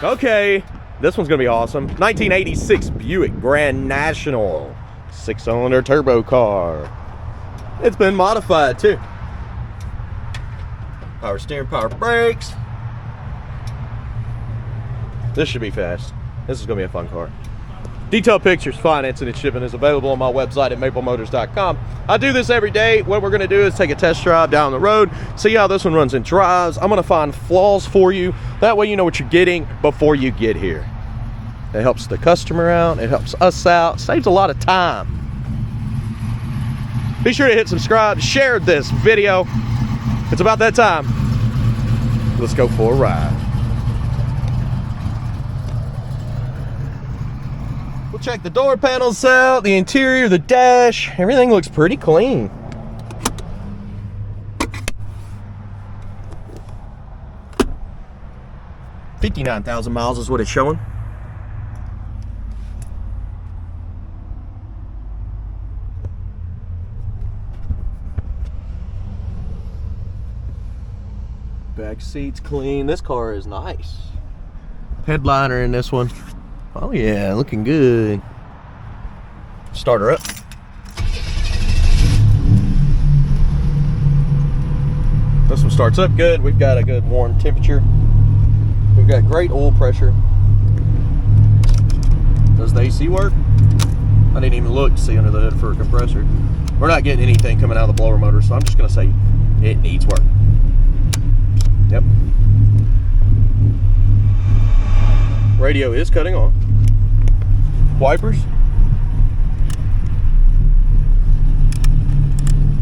Okay, this one's gonna be awesome. 1986 Buick Grand National, 6-cylinder turbo car. It's been modified too. Power steering, power brakes. This should be fast. This is gonna be a fun car. Detailed pictures, financing, and shipping is available on my website at maplemotors.com. I do this every day. What we're gonna do is take a test drive down the road, see how this one runs and drives. I'm gonna find flaws for you. That way you know what you're getting before you get here. It helps the customer out, it helps us out, saves a lot of time. Be sure to hit subscribe, share this video. It's about that time. Let's go for a ride. We'll check the door panels out, the interior, the dash. Everything looks pretty clean. $59,000 miles is what it's showing. Back seat's clean. This car is nice. Headliner in this one. Oh yeah, looking good. Start her up. This one starts up good. We've got a good warm temperature. We've got great oil pressure. Does the AC work? I didn't even look to see under the hood for a compressor. We're not getting anything coming out of the blower motor, so I'm just gonna say it needs work. Yep. Radio is cutting on. Wipers.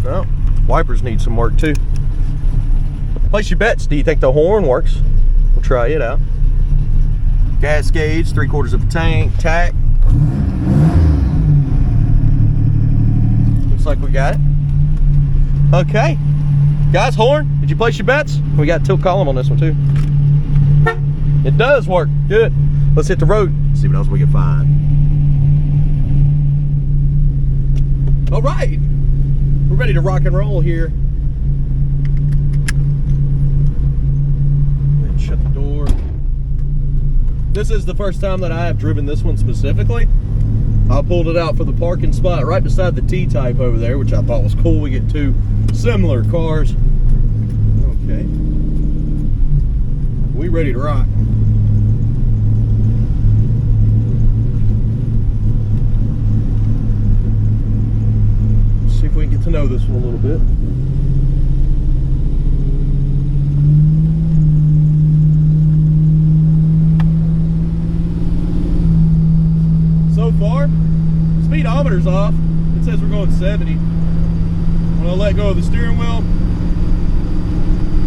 No, wipers need some work too. Place your bets. Do you think the horn works? We'll try it out. Gas gauge, 3/4 of a tank, tack. Looks like we got it. Okay. Guys, horn, did you place your bets? We got tilt column on this one too. It does work, good. Let's hit the road, see what else we can find. All right, we're ready to rock and roll here. Then shut the door. This is the first time that I have driven this one specifically. I pulled it out for the parking spot right beside the T-Type over there, which I thought was cool. We get two similar cars. Okay. We ready to rock. Let's see if we can get to know this one a little bit. So far, speedometer's off. It says we're going 70. When I let go of the steering wheel,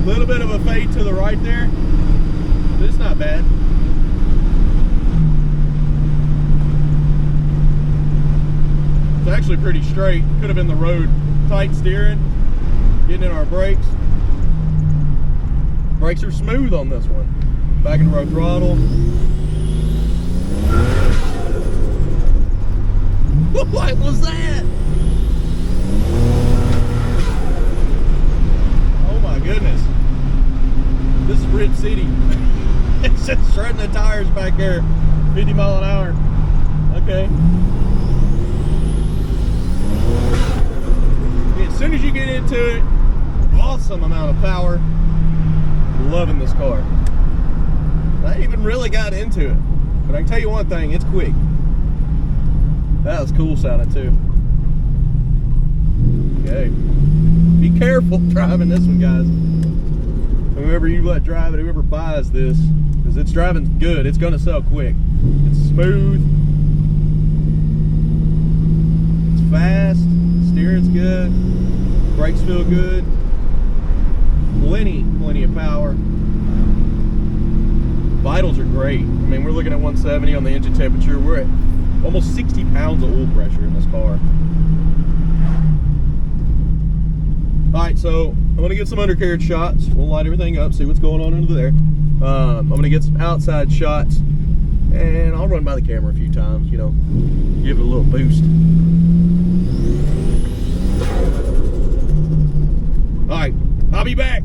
a little bit of a fade to the right there, but it's not bad. It's actually pretty straight. Could have been the road. Tight steering, getting in our brakes. Brakes are smooth on this one. Back in the road throttle. What was that? Oh my goodness. This is Rip City. It's just shredding the tires back there. 50 mile an hour. Okay. As soon as you get into it, awesome amount of power. Loving this car. I ain't even really got into it. But I can tell you one thing, it's quick. That was cool sounding too. Okay. Be careful driving this one, guys. Whoever you let drive it, whoever buys this, because it's driving good. It's gonna sell quick. It's smooth. It's fast. Steering's good. Brakes feel good. Plenty of power. Vitals are great. I mean, we're looking at 170 on the engine temperature. We're at almost 60 pounds of oil pressure in this car. All right, so I'm gonna get some undercarriage shots. We'll light everything up, see what's going on under there. I'm gonna get some outside shots, and I'll run by the camera a few times, you know, give it a little boost. All right, I'll be back.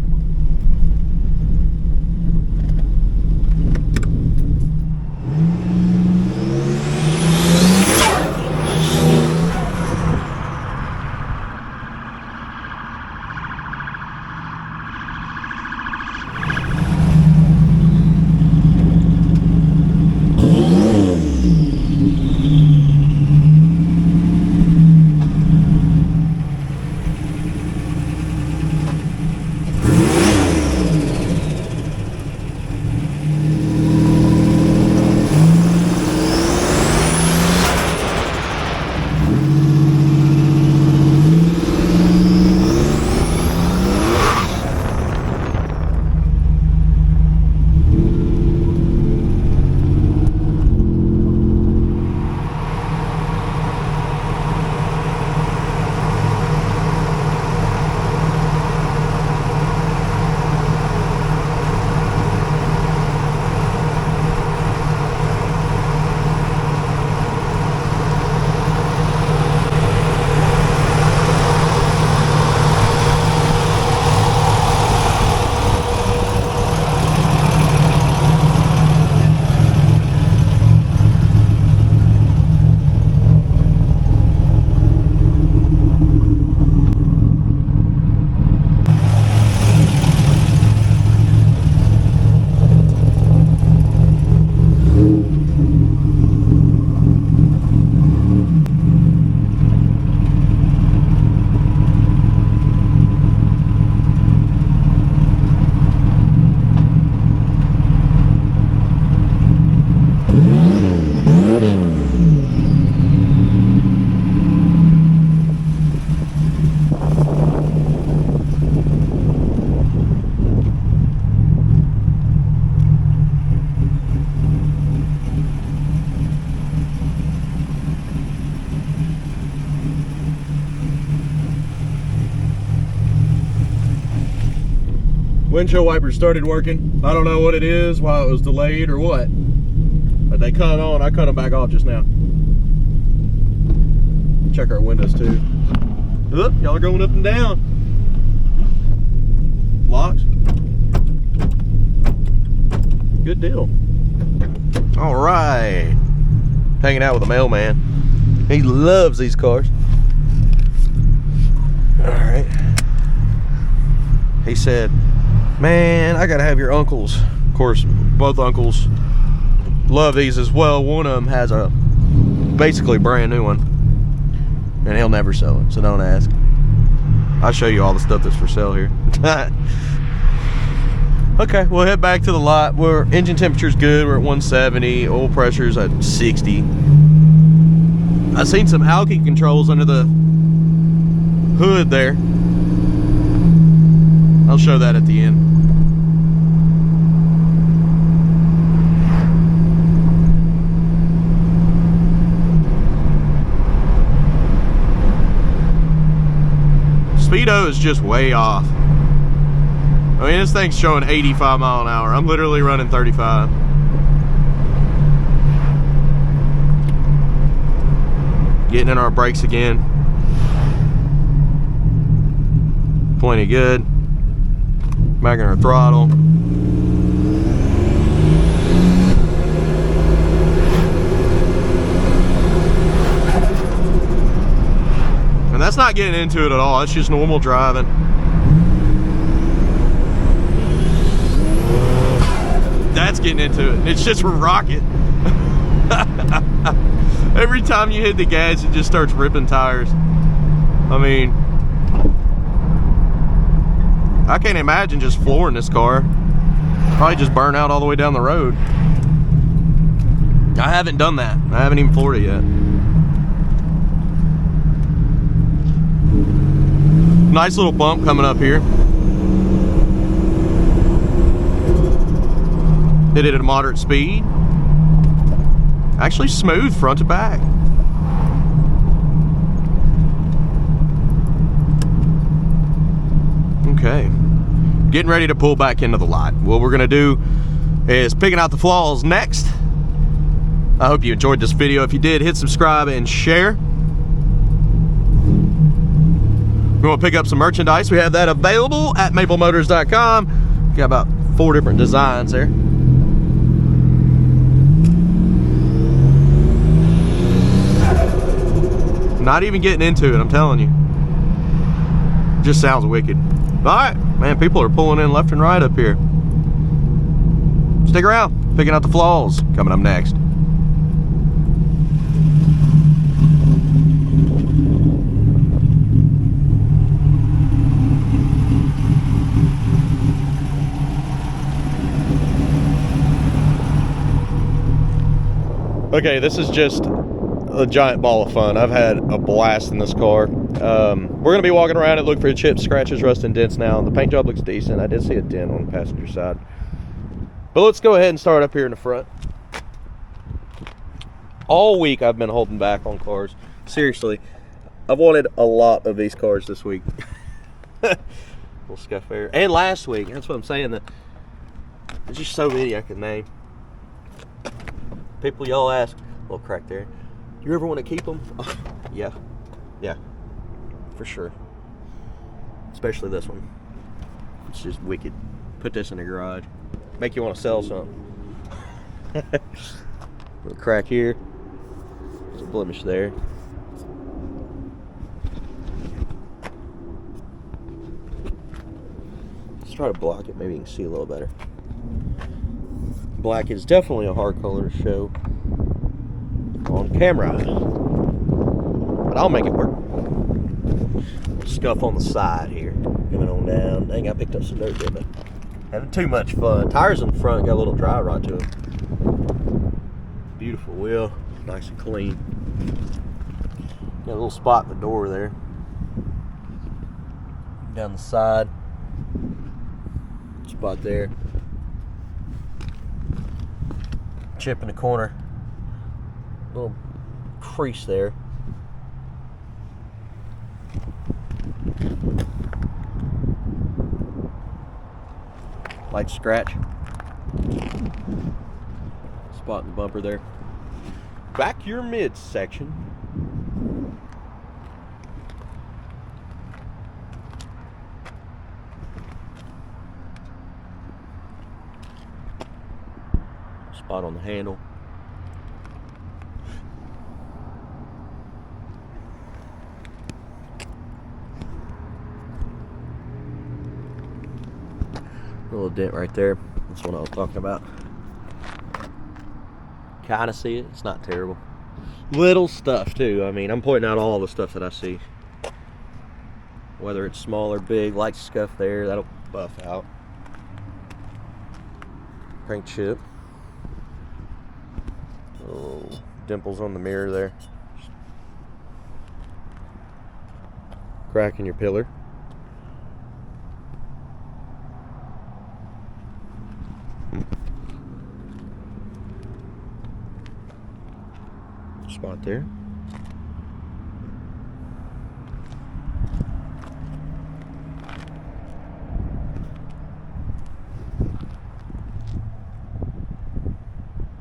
windshield wipers started working. I don't know what it is, why it was delayed or what. But they cut on. I cut them back off just now. Check our windows too. Look, y'all are going up and down. Locks. Good deal. All right. Hanging out with the mailman. He loves these cars. All right. He said, man, I gotta have your uncles. Of course, both uncles love these as well. One of them has a basically brand new one, and he'll never sell it, so don't ask. I'll show you all the stuff that's for sale here. Okay, we'll head back to the lot. Engine temperature's good. We're at 170. Oil pressure's at 60. I've seen some Alky controls under the hood there. I'll show that at the end. Speedo is just way off. I mean, this thing's showing 85 miles an hour. I'm literally running 35. Getting in our brakes again. Plenty good. Back in our throttle. And that's not getting into it at all. It's just normal driving. That's getting into it. It's just a rocket. Every time you hit the gas, it just starts ripping tires. I mean, I can't imagine just flooring this car. Probably just burn out all the way down the road. I haven't done that. I haven't even floored it yet. Nice little bump coming up here. Hit it at a moderate speed. Actually smooth front to back. Okay. Getting ready to pull back into the lot. What we're gonna do is picking out the flaws next. I hope you enjoyed this video. If you did, hit subscribe and share. If you want to pick up some merchandise, we have that available at maplemotors.com. Got about 4 different designs there. Not even getting into it, I'm telling you. Just sounds wicked. Alright, man, people are pulling in left and right up here. Stick around, picking out the flaws. Coming up next. Okay, this is just a giant ball of fun. I've had a blast in this car. We're gonna be walking around and look for chips, scratches, rust, and dents now. The paint job looks decent. I did see a dent on the passenger side. But let's go ahead and start up here in the front. All week I've been holding back on cars. Seriously, I've wanted a lot of these cars this week. Little scuff there. And last week, that's what I'm saying. There's just so many I could name. People, y'all ask, little crack there. Do you ever want to keep them? Oh, yeah, for sure. Especially this one. It's just wicked. Put this in the garage. Make you want to sell something. Little crack here. There's a blemish there. Let's try to block it. Maybe you can see a little better. Black is definitely a hard color to show on camera, but I'll make it work. Scuff on the side here, coming on down. Dang, I picked up some dirt there, but having too much fun. Tires in the front got a little dry rot to them. Beautiful wheel, nice and clean. Got a little spot in the door there. Down the side, spot there. Chip in the corner, little crease there. Light scratch. Spot in the bumper there. Back your midsection. Spot on the handle. A little dent right there. That's what I was talking about. Kind of see it. It's not terrible. Little stuff too. I mean, I'm pointing out all the stuff that I see. Whether it's small or big, light scuff there, that'll buff out. Crank chip. Oh, dimples on the mirror there. Crack in your pillar. Spot there.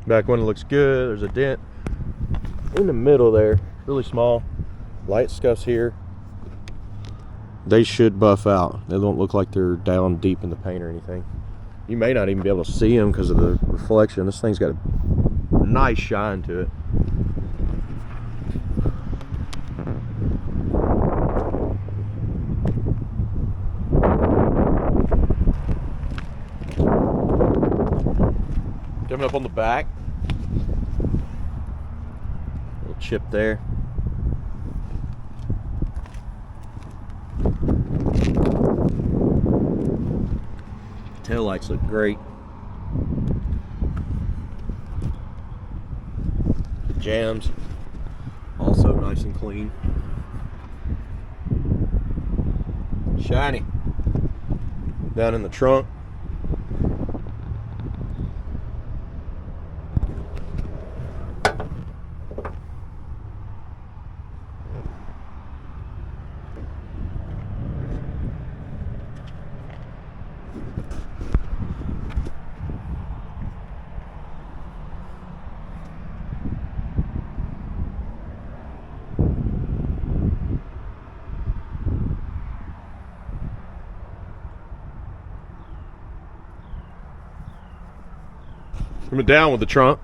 Back window looks good. There's a dent in the middle there, really small. Light scuffs here. They should buff out. They don't look like they're down deep in the paint or anything. You may not even be able to see them because of the reflection. This thing's got a nice shine to it. Coming up on the back, little chip there. Tail lights look great. The jams also nice and clean. Shiny. Down in the trunk. Coming down with the trunk.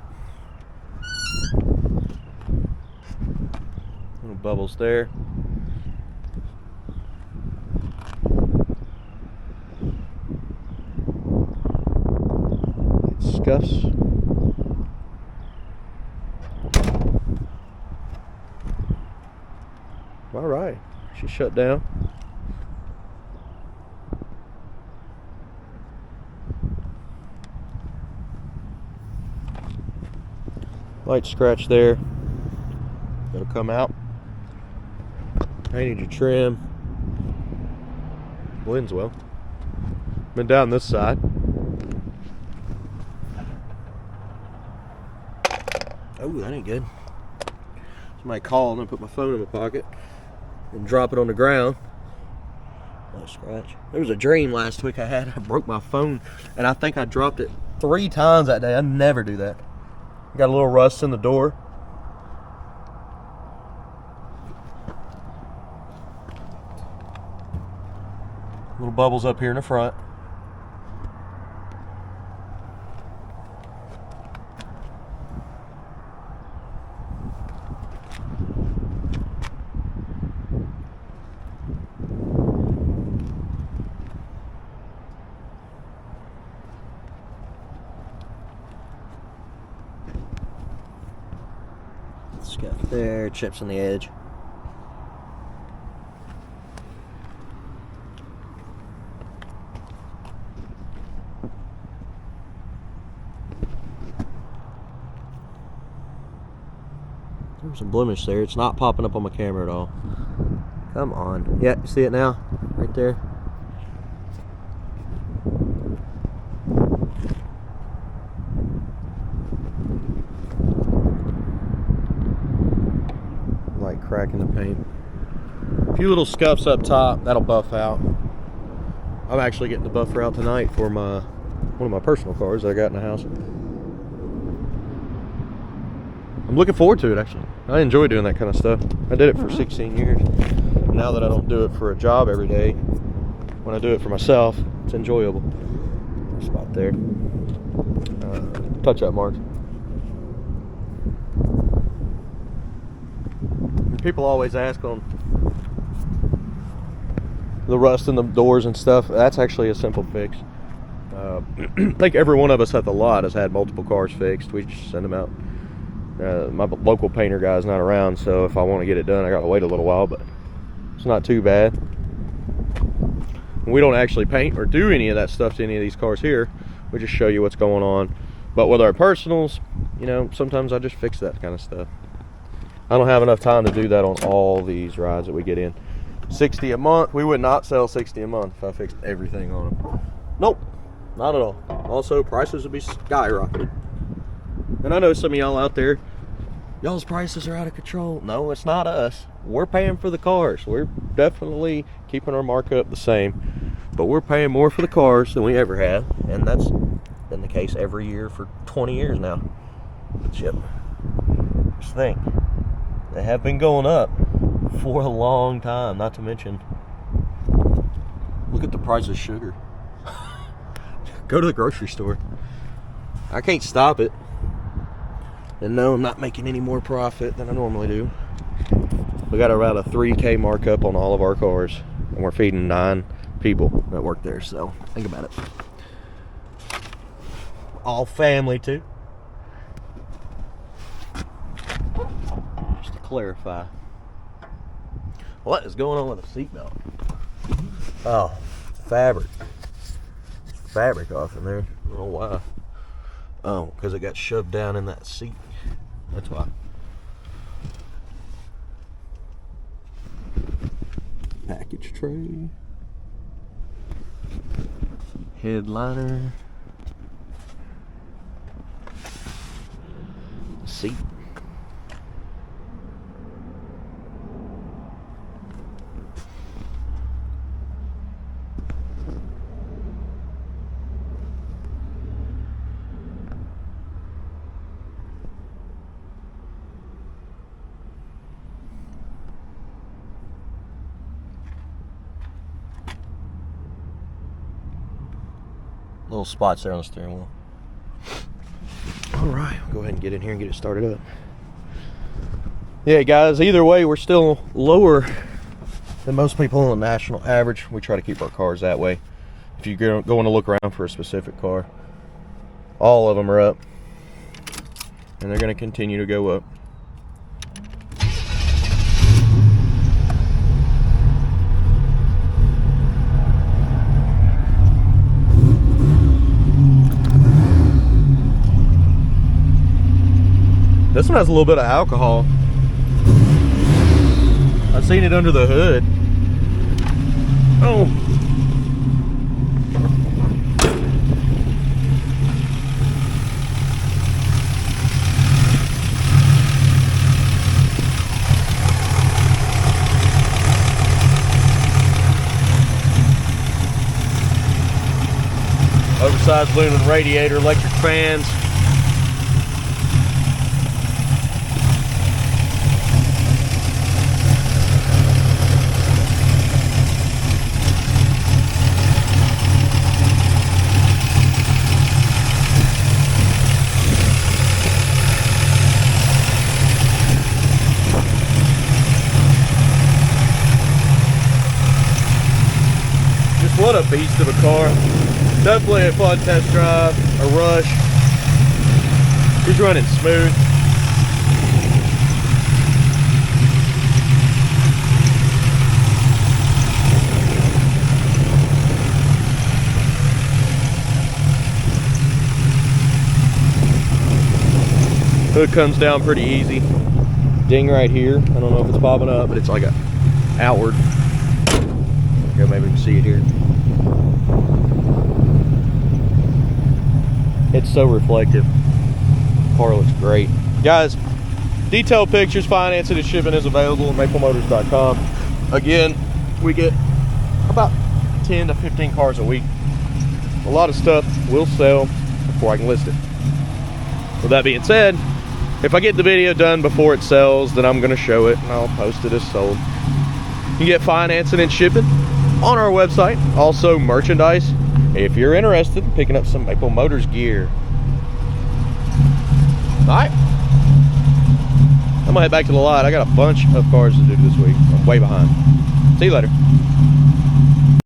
Little bubbles there. Scuffs. All right, she's shut down. Light scratch there. That'll come out. Painted your trim. Blends well. Been down this side. Oh, that ain't good. Somebody called and I put my phone in my pocket and drop it on the ground. Light scratch. There was a dream last week I had. I broke my phone and I think I dropped it 3 times that day. I never do that. Got a little rust in the door. Little bubbles up here in the front. Scuff there, chips on the edge. There's a blemish there. It's not popping up on my camera at all. Come on. Yeah, you see it now? Right there. Light crack in the paint. A few little scuffs up top. That'll buff out. I'm actually getting the buffer out tonight for my One of my personal cars that I got in the house. I'm looking forward to it, actually. I enjoy doing that kind of stuff. I did it for 16 years. Now that I don't do it for a job every day, when I do it for myself, it's enjoyable. Spot there. Touch up marks. And people always ask on the rust in the doors and stuff. That's actually a simple fix. I think every one of us at the lot has had multiple cars fixed. We just send them out. My local painter guy's not around, so if I want to get it done, I gotta wait a little while, but it's not too bad. We don't actually paint or do any of that stuff to any of these cars here. We just show you what's going on. But with our personals, you know, sometimes I just fix that kind of stuff. I don't have enough time to do that on all these rides that we get in. 60 a month, we would not sell 60 a month if I fixed everything on them. Nope, not at all. Also, prices would be skyrocketed. And I know some of y'all out there, y'all's prices are out of control. No, it's not us. We're paying for the cars. We're definitely keeping our markup the same, but we're paying more for the cars than we ever have, and that's been the case every year for 20 years now. But yep, just think, they have been going up for a long time. Not to mention, look at the price of sugar. Go to the grocery store. I can't stop it. And no, I'm not making any more profit than I normally do. We got about a $3K markup on all of our cars, and we're feeding 9 people that work there, so think about it. All family too. Just to clarify, what is going on with the seatbelt? Oh, fabric off in there. I don't know why. Oh, because it got shoved down in that seat. That's why. Package tray. Headliner. Seat. Little spots there on the steering wheel. All right, I'll go ahead and get in here and get it started up. Yeah, guys, either way, we're still lower than most people on the national average. We try to keep our cars that way. If you're going to look around for a specific car, all of them are up, and they're going to continue to go up. This one has a little bit of alcohol. I've seen it under the hood. Oh. Oversized aluminum radiator, electric fans. What a beast of a car. Definitely a fun test drive, a rush. He's running smooth. Hood comes down pretty easy. Ding right here. I don't know if it's popping up, but it's like a outward. Here, maybe we can see it here. It's so reflective. Car looks great. Guys, detailed pictures, financing and shipping is available at maplemotors.com. Again, we get about 10 to 15 cars a week. a lot of stuff will sell before I can list it. With that being said, if I get the video done before it sells, then I'm gonna show it and I'll post it as sold. You can get financing and shipping on our website. Also merchandise if you're interested in picking up some Maple Motors gear. All right, I'm gonna head back to the lot. I got a bunch of cars to do this week. I'm way behind. See you later.